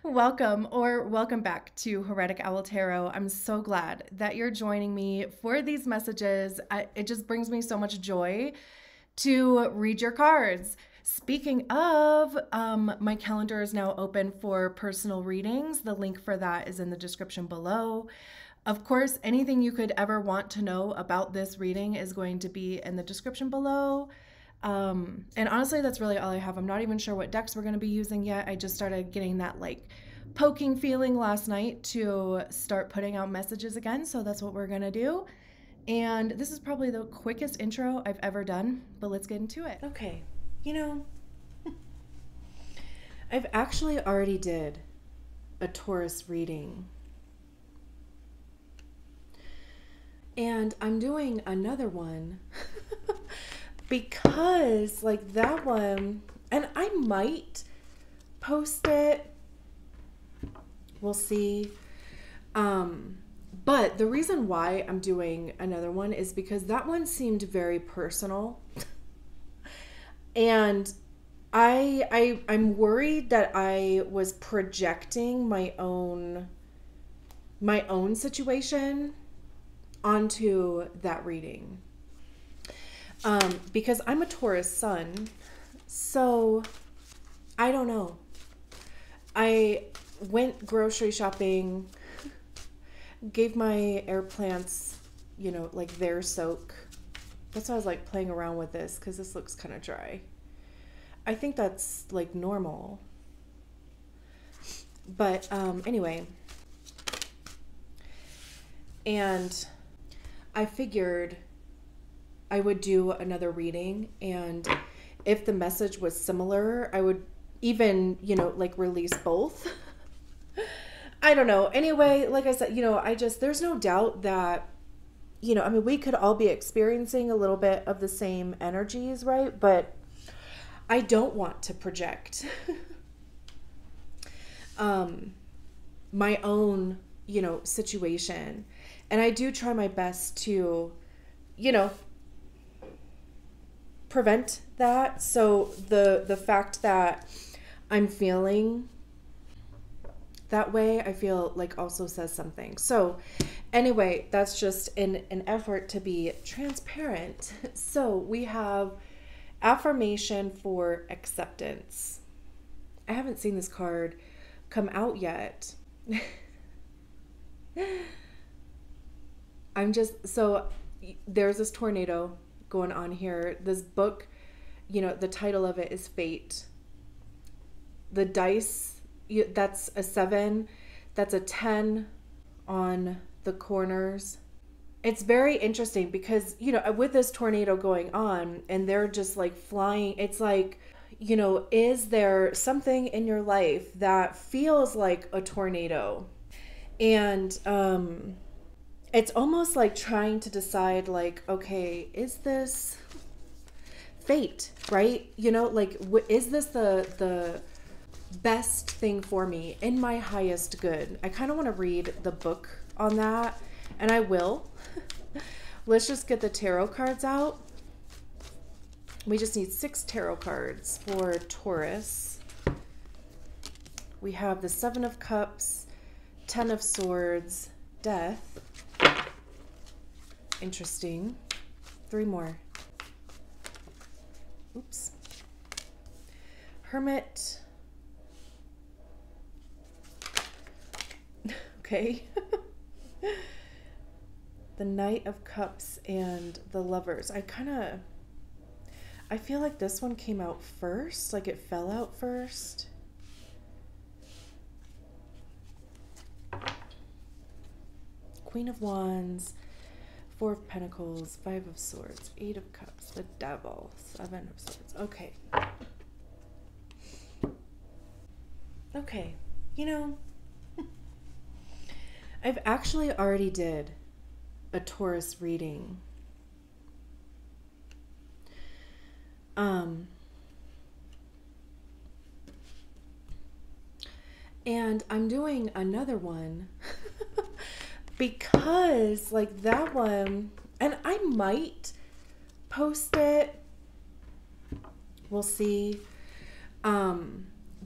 Welcome or welcome back to Heretic Owl Tarot. I'm so glad that you're joining me for these messages. It just brings me so much joy to read your cards. Speaking of, my calendar is now open for personal readings. The link for that is in the description below. Of course, anything you could ever want to know about this reading is going to be in the description below. And honestly, that's really all I have. I'm not even sure what decks we're going to be using yet. I just started getting that like poking feeling last night to start putting out messages again. So that's what we're going to do. And this is probably the quickest intro I've ever done, but let's get into it. Okay. I've actually already did a Taurus reading. And I'm doing another one because like that one, and I might post it. We'll see. But the reason why I'm doing another one is because that one seemed very personal. And I'm worried that I was projecting my own situation onto that reading. Because I'm a Taurus sun, so I don't know. I went grocery shopping, gave my air plants, like their soak. That's why I was like playing around with this because this looks kind of dry. I think that's like normal. But anyway, and I figured I would do another reading, and if the message was similar, I would even, like release both. I don't know. Anyway, like I said, there's no doubt that, we could all be experiencing a little bit of the same energies, right? But I don't want to project my own, situation. And I do try my best to, prevent that. So the fact that I'm feeling that way, I feel like also says something. So anyway, that's just an effort to be transparent. So we have affirmation for acceptance. I haven't seen this card come out yet. So there's this tornado going on here. This book, the title of it is Fate. The dice, that's a 7, that's a 10 on the corners. It's very interesting because, with this tornado going on and they're just like flying, it's like, is there something in your life that feels like a tornado? And it's almost like trying to decide like, okay, is this fate, right? Is this the best thing for me in my highest good? I kind of want to read the book on that, and I will. Let's just get the tarot cards out. We just need 6 tarot cards for Taurus. We have the 7 of Cups, 10 of Swords, Death. Interesting. 3 more. Oops. Hermit. Okay. The Knight of Cups and the Lovers. I feel like this one came out first, like it fell out first. Queen of Wands, 4 of Pentacles, 5 of Swords, 8 of Cups, the Devil, 7 of Swords. Okay. Okay. I've actually already did a Taurus reading. And I'm doing another one because like that one, and I might post it. We'll see.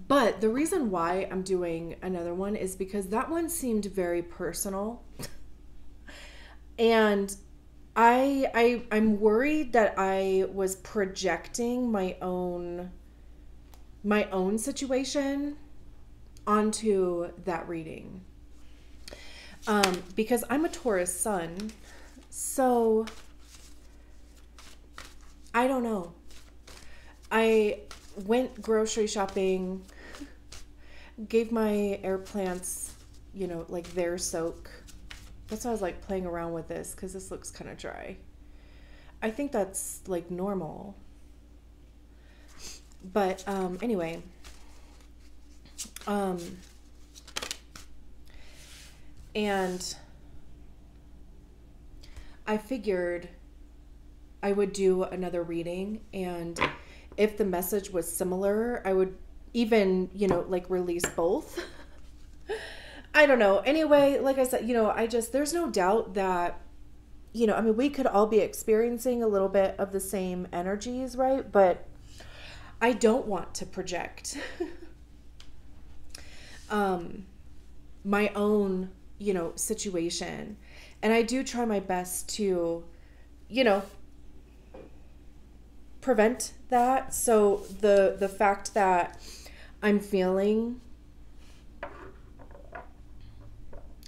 But the reason why I'm doing another one is because that one seemed very personal. And I'm worried that I was projecting my own situation onto that reading. Because I'm a Taurus sun, so I don't know. I went grocery shopping, gave my air plants, like their soak. That's why I was like playing around with this, because this looks kind of dry. I think that's like normal. But anyway, and I figured I would do another reading, and if the message was similar, I would even, like release both. I don't know. Anyway, like I said, there's no doubt that, we could all be experiencing a little bit of the same energies, right? But I don't want to project my own, situation. And I do try my best to, prevent that. So the fact that I'm feeling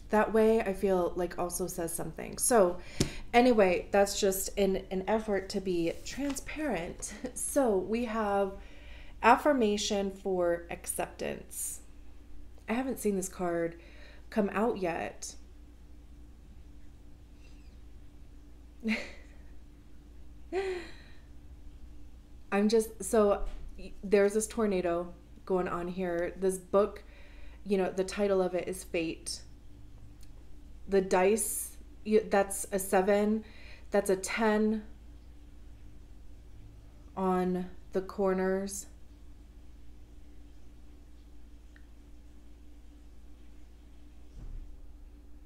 that way, I feel like also says something. So anyway, that's just an effort to be transparent. So we have affirmation for acceptance. I haven't seen this card come out yet. So there's this tornado going on here. This book, the title of it is Fate. The dice, that's a 7, that's a 10 on the corners.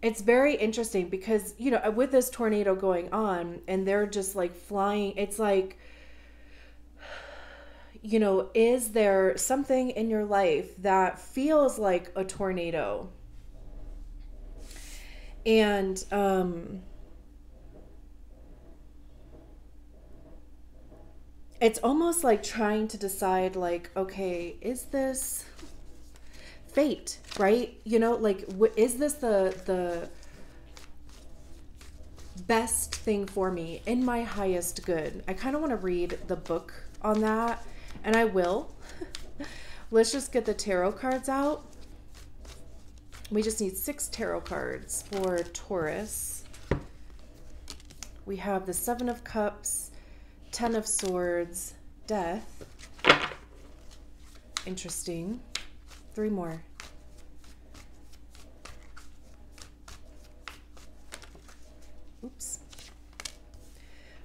It's very interesting because, with this tornado going on and they're just like flying, it's like, is there something in your life that feels like a tornado? And it's almost like trying to decide, like, okay, is this fate, right? Is this the best thing for me in my highest good? I kind of want to read the book on that, and I will. Let's just get the tarot cards out. We just need 6 tarot cards for Taurus. We have the 7 of Cups, 10 of Swords, Death. Interesting. 3 more. Oops.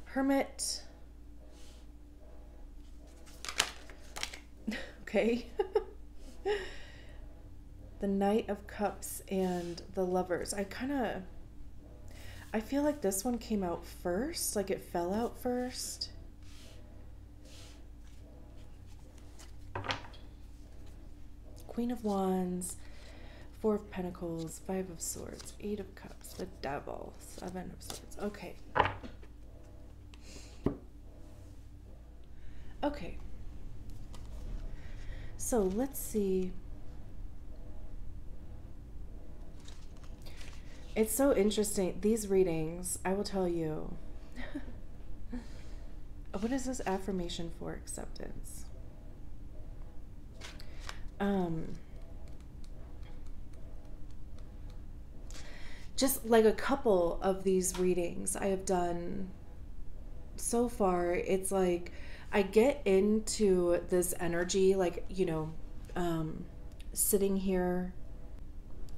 Hermit. Okay. The Knight of Cups and the Lovers. I feel like this one came out first, like it fell out first. Queen of Wands, 4 of Pentacles, 5 of Swords, 8 of Cups, the Devil, 7 of Swords. Okay. Okay. So let's see. It's so interesting. These readings, I will tell you. What is this affirmation for acceptance? Just like a couple of these readings I have done so far, it's like I get into this energy, like, sitting here.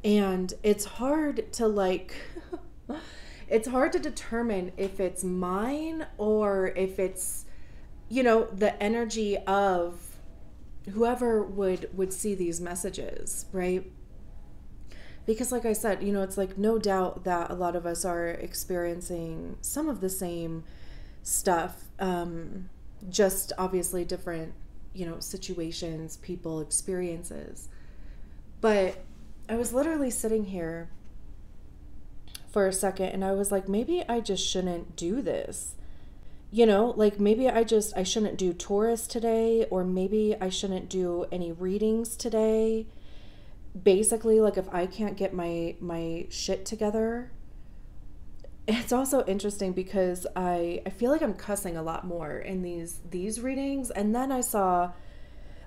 And it's hard to it's hard to determine if it's mine or if it's, the energy of whoever would see these messages, right? Because like I said, it's like no doubt that a lot of us are experiencing some of the same stuff, just obviously different, situations, people, experiences. But I was literally sitting here for a second and I was like, maybe I just shouldn't do this. Like maybe I shouldn't do Taurus today, or maybe I shouldn't do any readings today. Basically, like if I can't get my shit together. It's also interesting because I feel like I'm cussing a lot more in these readings. And then I saw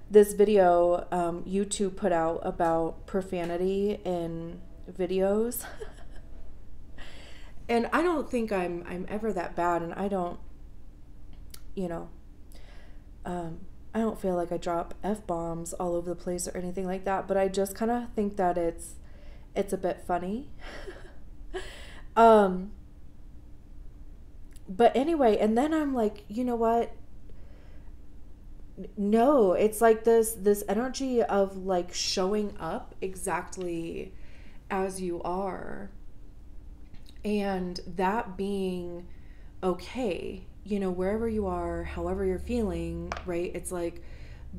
this video YouTube put out about profanity in videos. And I don't think I'm ever that bad, and I don't I don't feel like I drop F-bombs all over the place or anything like that, but I just kind of think that it's a bit funny. But anyway, and then I'm like, you know what? No, it's like this energy of like showing up exactly as you are, and that being okay, wherever you are, however you're feeling, right? It's like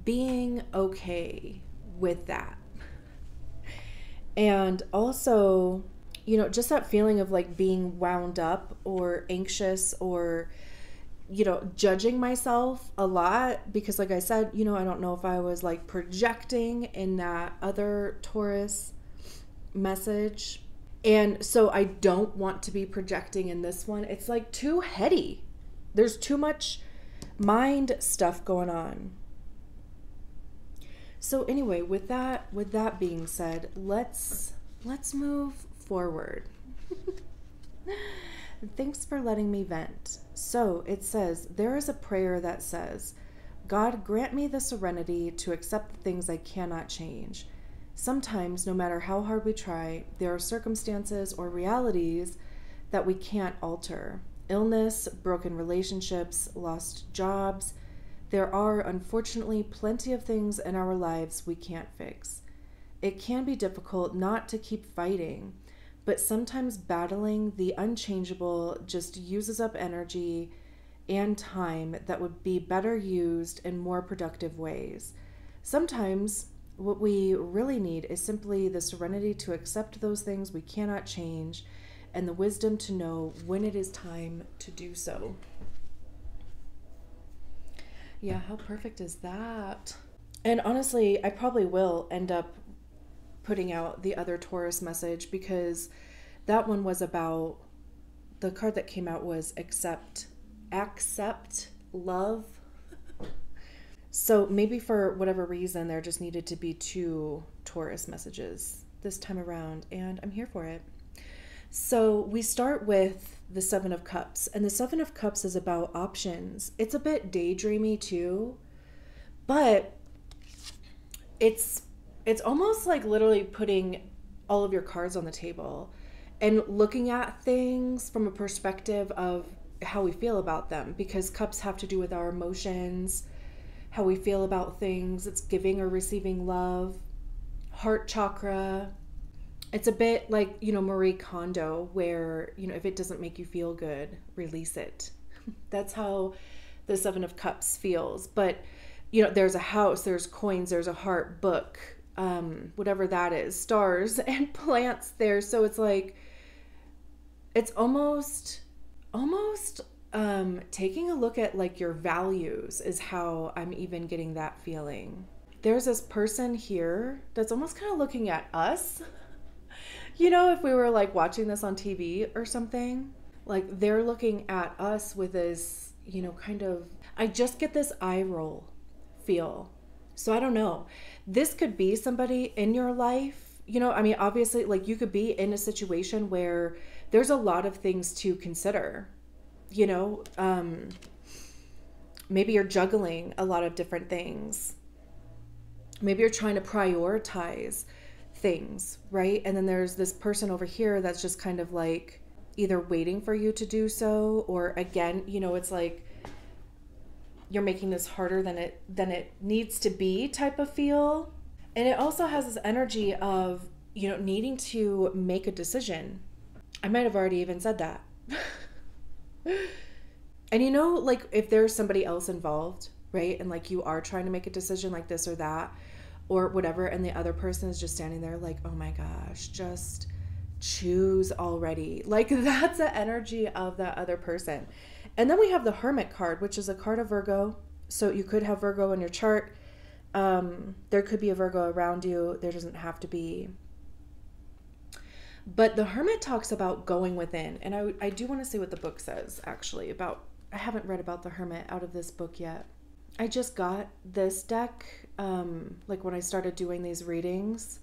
being okay with that. And also, just that feeling of like being wound up or anxious or, judging myself a lot, because like I said, I don't know if I was like projecting in that other Taurus message. And so I don't want to be projecting in this one. It's like too heady. There's too much mind stuff going on. So anyway, with that being said, let's move forward. Thanks for letting me vent. So it says, there is a prayer that says, God, grant me the serenity to accept the things I cannot change. Sometimes, no matter how hard we try, there are circumstances or realities that we can't alter. Illness, broken relationships, lost jobs. There are, unfortunately, plenty of things in our lives we can't fix. It can be difficult not to keep fighting, but sometimes battling the unchangeable just uses up energy and time that would be better used in more productive ways. Sometimes what we really need is simply the serenity to accept those things we cannot change and the wisdom to know when it is time to do so. Yeah, how perfect is that? And honestly, I probably will end up putting out the other Taurus message, because that one was about, the card that came out was accept love. So maybe for whatever reason, there just needed to be 2 Taurus messages this time around, and I'm here for it. So we start with the 7 of Cups, and the 7 of Cups is about options. It's a bit daydreamy too, but it's almost like literally putting all of your cards on the table and looking at things from a perspective of how we feel about them, because cups have to do with our emotions, how we feel about things. It's giving or receiving love, heart chakra. It's a bit like, Marie Kondo, where, if it doesn't make you feel good, release it. That's how the 7 of Cups feels. But, there's a house, there's coins, there's a heart, book, whatever that is, stars and plants there. So it's like, it's almost taking a look at like your values is how I'm even getting that feeling. There's this person here that's almost kind of looking at us. If we were like watching this on TV or something, like they're looking at us with this, kind of, I just get this eye roll feel. So I don't know. This could be somebody in your life, obviously, like you could be in a situation where there's a lot of things to consider, maybe you're juggling a lot of different things. Maybe you're trying to prioritize things, right? And then there's this person over here that's just kind of like either waiting for you to do so, or again, it's like you're making this harder than it needs to be type of feel. And it also has this energy of, needing to make a decision. I might have already even said that. And like if there's somebody else involved, right? And like you are trying to make a decision like this or that or whatever, and the other person is just standing there like, oh my gosh, just choose already. Like that's the energy of that other person. And then we have the Hermit card, which is a card of Virgo. So you could have Virgo in your chart. There could be a Virgo around you. There doesn't have to be. But the Hermit talks about going within. And I do want to say what the book says, actually, about, I haven't read about the Hermit out of this book yet. I just got this deck, like when I started doing these readings.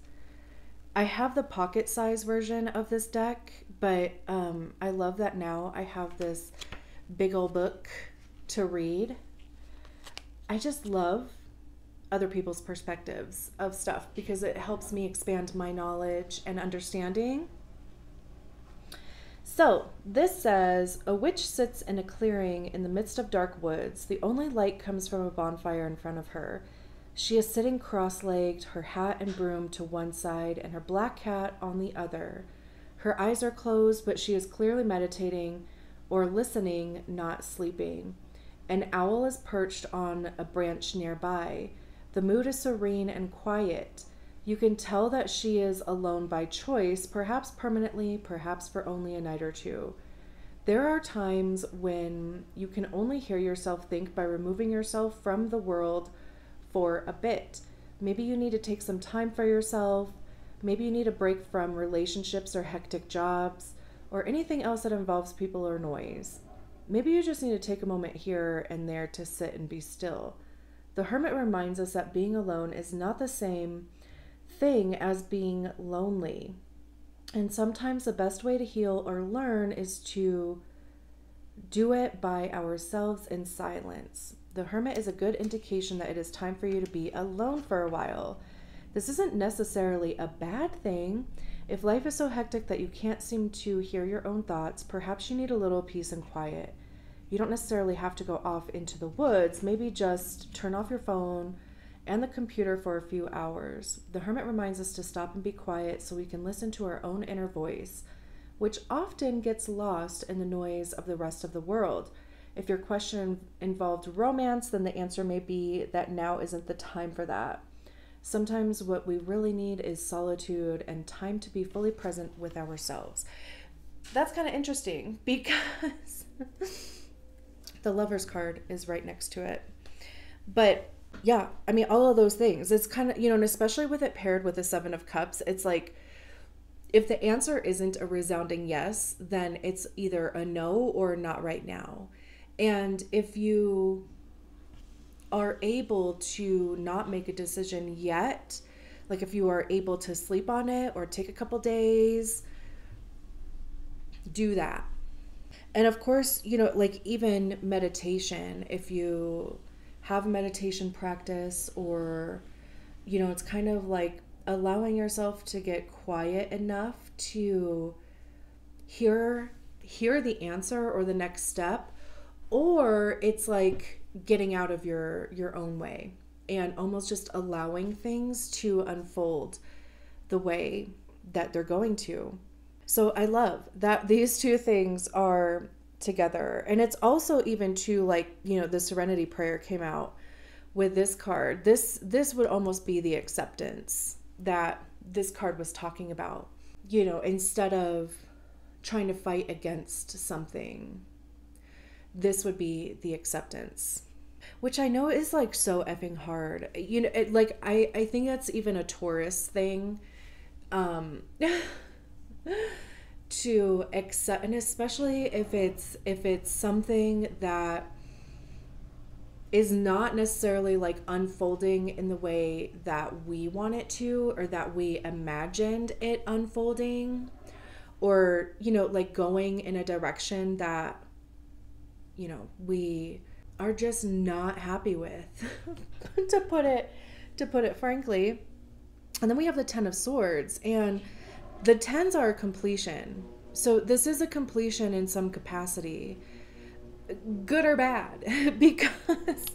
I have the pocket size version of this deck, but I love that now I have this big old book to read. I just love other people's perspectives of stuff because it helps me expand my knowledge and understanding. So this says, a witch sits in a clearing in the midst of dark woods. The only light comes from a bonfire in front of her. She is sitting cross-legged, her hat and broom to one side and her black cat on the other. Her eyes are closed, but she is clearly meditating or listening, not sleeping. An owl is perched on a branch nearby. The mood is serene and quiet. You can tell that she is alone by choice, perhaps permanently, perhaps for only a night or two. There are times when you can only hear yourself think by removing yourself from the world for a bit. Maybe you need to take some time for yourself. Maybe you need a break from relationships or hectic jobs or anything else that involves people or noise. Maybe you just need to take a moment here and there to sit and be still. The Hermit reminds us that being alone is not the same thing as being lonely. And sometimes the best way to heal or learn is to do it by ourselves in silence. The Hermit is a good indication that it is time for you to be alone for a while. This isn't necessarily a bad thing. If life is so hectic that you can't seem to hear your own thoughts, perhaps you need a little peace and quiet. You don't necessarily have to go off into the woods. Maybe just turn off your phone and the computer for a few hours. The Hermit reminds us to stop and be quiet so we can listen to our own inner voice, which often gets lost in the noise of the rest of the world. If your question involved romance, then the answer may be that now isn't the time for that. Sometimes what we really need is solitude and time to be fully present with ourselves. That's kind of interesting because the Lover's card is right next to it. But yeah, I mean, all of those things. It's kind of, and especially with it paired with the Seven of Cups, it's like, if the answer isn't a resounding yes, then it's either a no or not right now. And if you are able to not make a decision yet, like if you are able to sleep on it or take a couple days, do that. And of course, like even meditation, if you have a meditation practice or, it's kind of like allowing yourself to get quiet enough to hear the answer or the next step, or it's like getting out of your own way and almost just allowing things to unfold the way that they're going to. So I love that these two things are together. And it's also even too, like, the Serenity Prayer came out with this card. This would almost be the acceptance that this card was talking about. Instead of trying to fight against something, this would be the acceptance, which I know is like so effing hard. I think that's even a Taurus thing, to accept, and especially if it's something that is not necessarily like unfolding in the way that we want it to, or that we imagined it unfolding, or like going in a direction that we are just not happy with, to put it frankly. And then we have the Ten of Swords, and the tens are completion. So this is a completion in some capacity, good or bad, because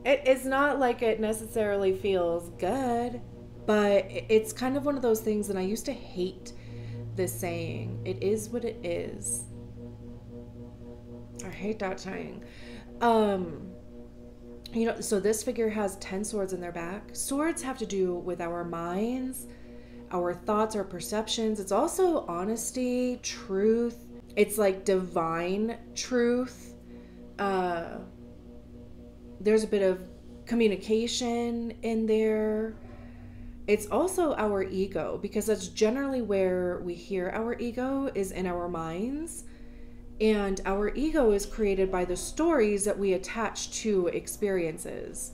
it's not like it necessarily feels good, but it's kind of one of those things. And I used to hate this saying, it is what it is. I hate that saying. So this figure has 10 swords in their back. Swords have to do with our minds, our thoughts, our perceptions. It's also honesty, truth. It's like divine truth. There's a bit of communication in there. It's also our ego, because that's generally where we hear our ego, is in our minds. And our ego is created by the stories that we attach to experiences,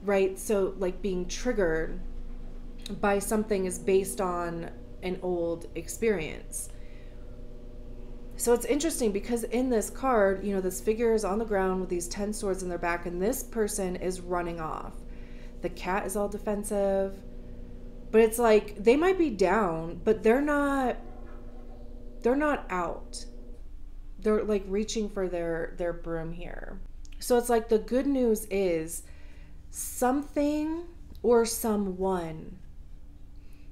right? So like being triggered by something is based on an old experience. So it's interesting because in this card, this figure is on the ground with these 10 swords in their back, and this person is running off. The cat is all defensive, but it's like they might be down, but they're not out. They're like reaching for their broom here. So it's like the good news is something or someone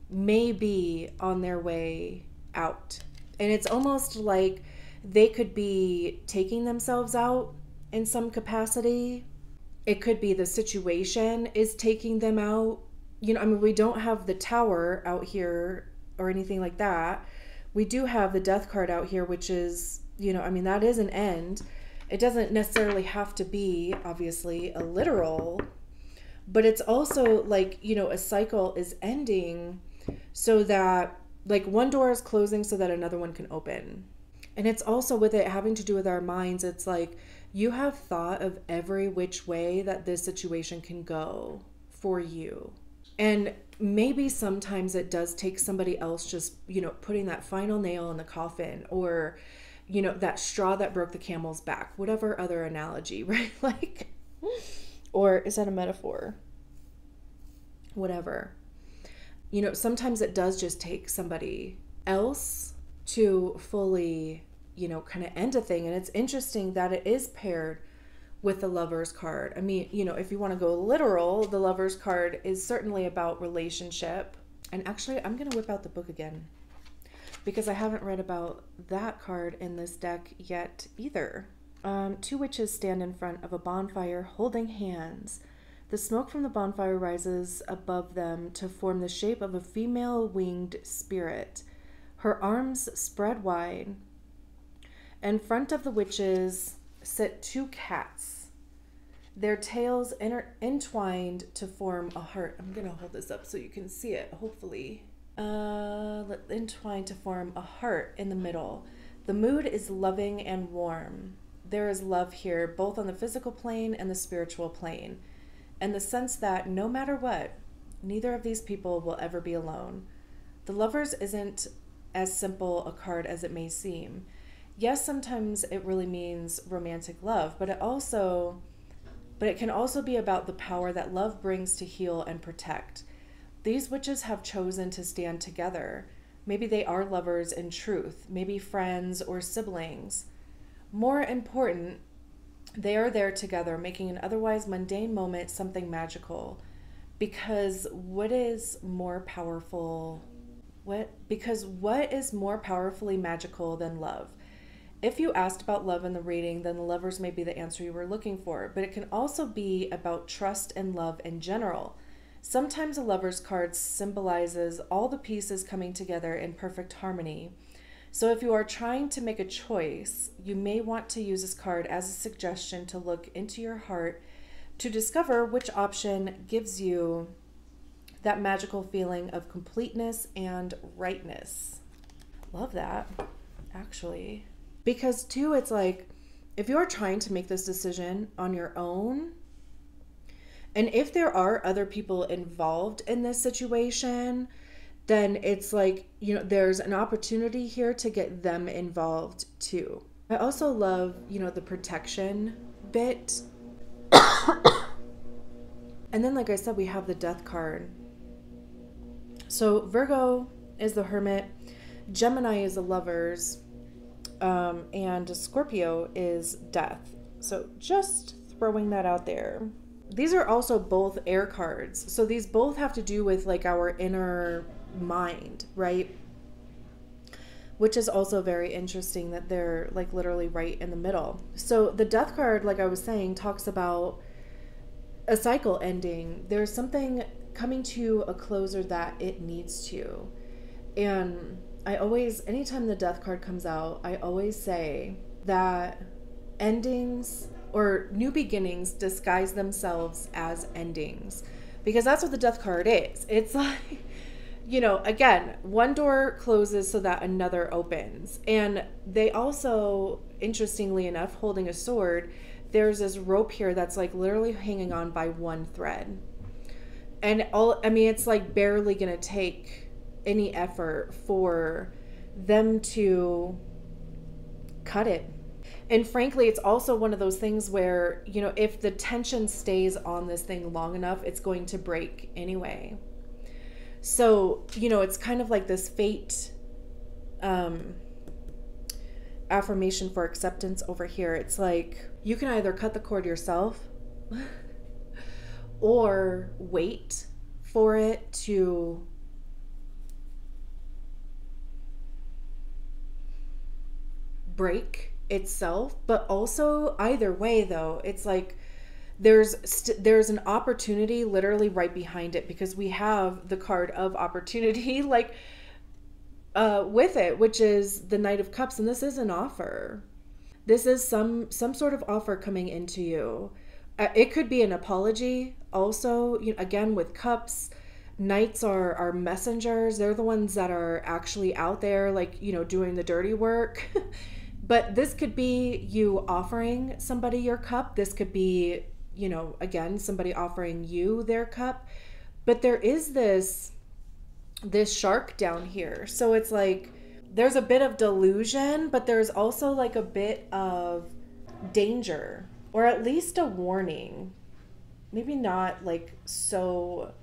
may be on their way out. And it's almost like they could be taking themselves out in some capacity. It could be the situation is taking them out. We don't have the Tower out here or anything like that. We do have the Death card out here, which is, that is an end. It doesn't necessarily have to be, obviously, a literal, but it's also like, a cycle is ending so that, like, one door is closing so that another one can open. And it's also with it having to do with our minds. It's like you have thought of every which way that this situation can go for you. And maybe sometimes it does take somebody else just, putting that final nail in the coffin, or, that straw that broke the camel's back, whatever other analogy, right? Like, or is that a metaphor? Whatever. Sometimes it does just take somebody else to fully, kind of end a thing. And it's interesting that it is paired with the Lover's card. If you want to go literal, the Lover's card is certainly about relationship. And actually, I'm going to whip out the book again, because I haven't read about that card in this deck yet either. Two witches stand in front of a bonfire holding hands. The smoke from the bonfire rises above them to form the shape of a female winged spirit. Her arms spread wide. In front of the witches sit two cats, their tails entwined to form a heart. I'm going to hold this up so you can see it, hopefully. Entwined to form a heart in the middle. The mood is loving and warm. There is love here, both on the physical plane and the spiritual plane, and the sense that no matter what, neither of these people will ever be alone. The Lovers isn't as simple a card as it may seem. Yes, sometimes it really means romantic love, but it can also be about the power that love brings to heal and protect. These witches have chosen to stand together. Maybe they are lovers in truth, maybe friends or siblings. More important, they are there together, making an otherwise mundane moment something magical. Because what is more powerfully magical than love? If you asked about love in the reading, then the Lovers may be the answer you were looking for, but it can also be about trust and love in general. Sometimes a Lover's card symbolizes all the pieces coming together in perfect harmony. So if you are trying to make a choice, you may want to use this card as a suggestion to look into your heart to discover which option gives you that magical feeling of completeness and rightness. Love that, actually. Because too, it's like, if you're trying to make this decision on your own, and if there are other people involved in this situation, then it's like, there's an opportunity here to get them involved too. I also love, the protection bit. And then, like I said, we have the Death card. So Virgo is the Hermit, Gemini is the Lovers, and Scorpio is Death. So just throwing that out there. These are also both air cards. So these both have to do with like our inner mind, right? Which is also very interesting that they're like literally right in the middle. So the Death card, like I was saying, talks about, a cycle ending. There's something coming to a close or that it needs to. And I always, anytime the death card comes out, I always say that endings or new beginnings disguise themselves as endings, because that's what the death card is. It's like, you know, again, one door closes so that another opens. And they also, interestingly enough, holding a sword, there's this rope here that's like literally hanging on by one thread. And it's like barely going to take any effort for them to cut it. And frankly, it's also one of those things where, you know, if the tension stays on this thing long enough, it's going to break anyway. So, you know, it's kind of like this fate affirmation for acceptance over here. It's like you can either cut the cord yourself or wait for it to break itself. But also either way though, it's like there's an opportunity literally right behind it, because we have the card of opportunity like with it, which is the Knight of Cups. And this is an offer. This is some sort of offer coming into you. It could be an apology also. You know, again, with cups, knights are messengers. They're the ones that are actually out there, like, you know, doing the dirty work. But this could be you offering somebody your cup. This could be, you know, again, somebody offering you their cup. But there is this shark down here. So it's like there's a bit of delusion, but there's also like a bit of danger, or at least a warning. Maybe not like so.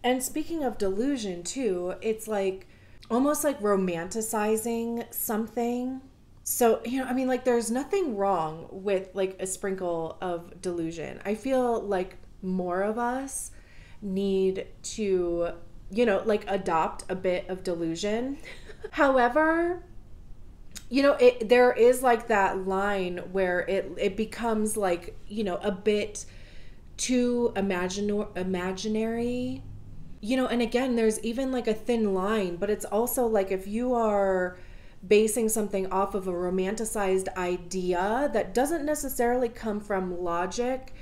And speaking of delusion too, it's like almost like romanticizing something. So, you know, I mean, like there's nothing wrong with like a sprinkle of delusion. I feel like more of us need to, you know, like adopt a bit of delusion. However, you know, there is like that line where it becomes like, you know, a bit too imaginary, you know. And again, there's even like a thin line, but it's also like if you are basing something off of a romanticized idea that doesn't necessarily come from logic,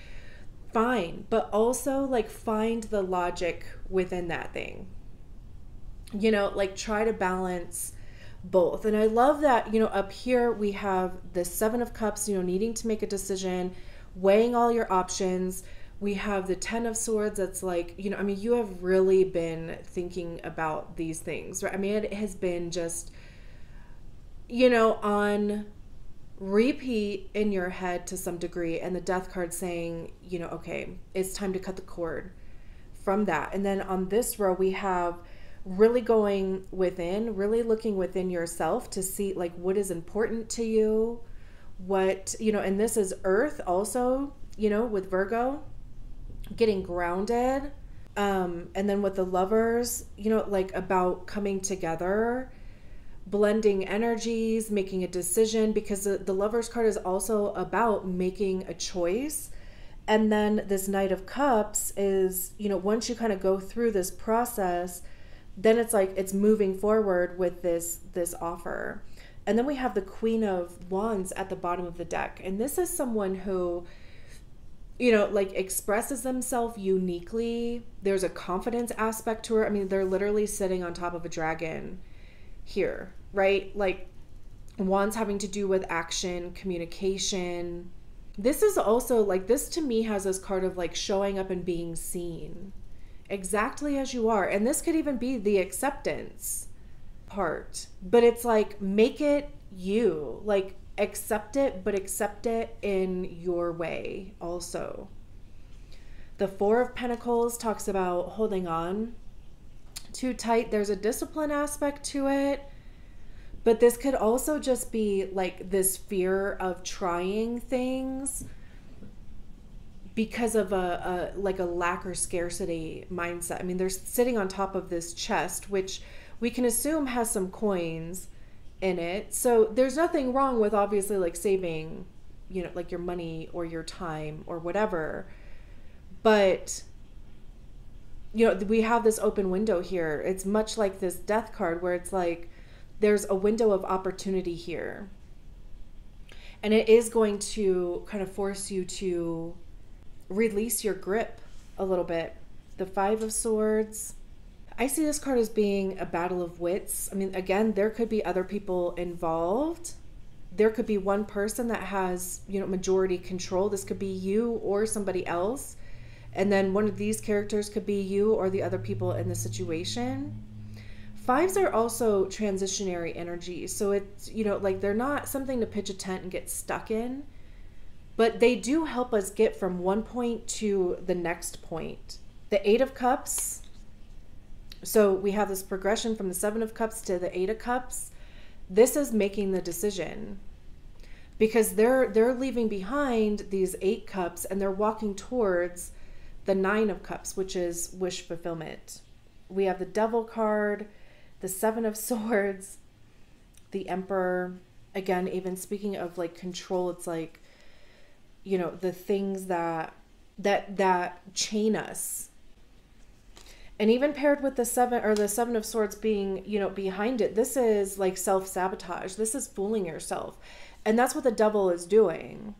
fine, but also like find the logic within that thing, you know, like try to balance both. And I love that, you know, up here we have the Seven of Cups, you know, needing to make a decision, weighing all your options. We have the Ten of Swords. That's like, you know, I mean, you have really been thinking about these things, right? I mean, it has been just, you know, on repeat in your head to some degree. And the Death card saying, you know, okay, it's time to cut the cord from that. And then on this row, we have really going within, really looking within yourself to see like what is important to you, what, you know, and this is Earth also, you know, with Virgo, getting grounded. And then with the Lovers, you know, like about coming together, blending energies, making a decision, because the Lovers card is also about making a choice. And then this Knight of Cups is, you know, once you kind of go through this process, then it's like it's moving forward with this offer. And then we have the Queen of Wands at the bottom of the deck. And this is someone who, you know, like expresses themselves uniquely. There's a confidence aspect to her. I mean, they're literally sitting on top of a dragon here, right? Like Wands having to do with action, communication. This is also like, this to me has this card of like showing up and being seen exactly as you are. And this could even be the acceptance part, but it's like, make it you, like accept it, but accept it in your way also. The Four of Pentacles talks about holding on too tight. There's a discipline aspect to it, but this could also just be like this fear of trying things because of a lack or scarcity mindset. I mean, they're sitting on top of this chest, which we can assume has some coins in it. So there's nothing wrong with obviously like saving, you know, like your money or your time or whatever. But, we have this open window here. It's much like this death card where it's like there's a window of opportunity here. And it is going to kind of force you to release your grip a little bit. The Five of Swords. I see this card as being a battle of wits. I mean, again, there could be other people involved. There could be one person that has, majority control. This could be you or somebody else. And then one of these characters could be you or the other people in the situation. Fives are also transitionary energy. So it's, like they're not something to pitch a tent and get stuck in, but they do help us get from one point to the next point. The Eight of Cups. So we have this progression from the Seven of Cups to the Eight of Cups. This is making the decision because they're leaving behind these 8 cups and they're walking towards the Nine of Cups, which is wish fulfillment. We have the Devil card, the Seven of Swords, the Emperor. Again, even speaking of like control, it's like, the things that chain us. And even paired with the Seven of Swords being, behind it, this is like self-sabotage. This is fooling yourself. And that's what the devil is doing.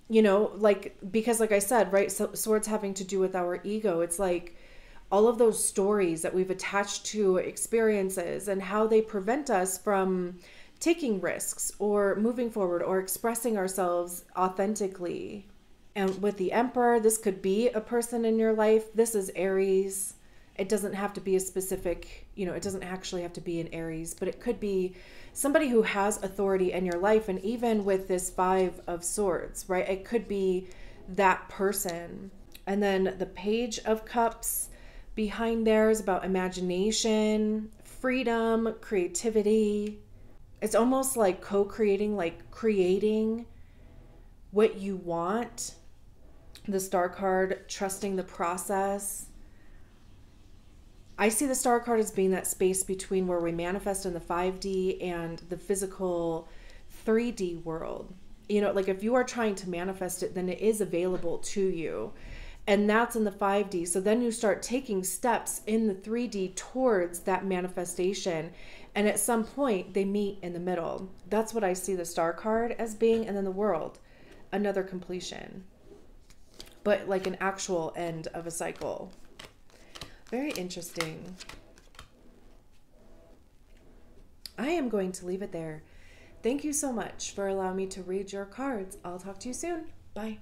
Because like I said, right, so swords having to do with our ego. It's like all of those stories that we've attached to experiences and how they prevent us from taking risks or moving forward or expressing ourselves authentically. And with the Emperor, this could be a person in your life. This is Aries. It doesn't have to be a specific, it doesn't actually have to be an Aries, but it could be somebody who has authority in your life. And even with this Five of Swords, right, it could be that person. And then the Page of Cups behind there is about imagination, freedom, creativity. It's almost like co-creating, like creating what you want. The Star card, trusting the process. I see the Star card as being that space between where we manifest in the 5D and the physical 3D world. Like if you are trying to manifest it, then it is available to you. And that's in the 5D. So then you start taking steps in the 3D towards that manifestation. And at some point they meet in the middle. That's what I see the Star card as being. And then the World, another completion, but like an actual end of a cycle. Very interesting. I am going to leave it there. Thank you so much for allowing me to read your cards. I'll talk to you soon. Bye.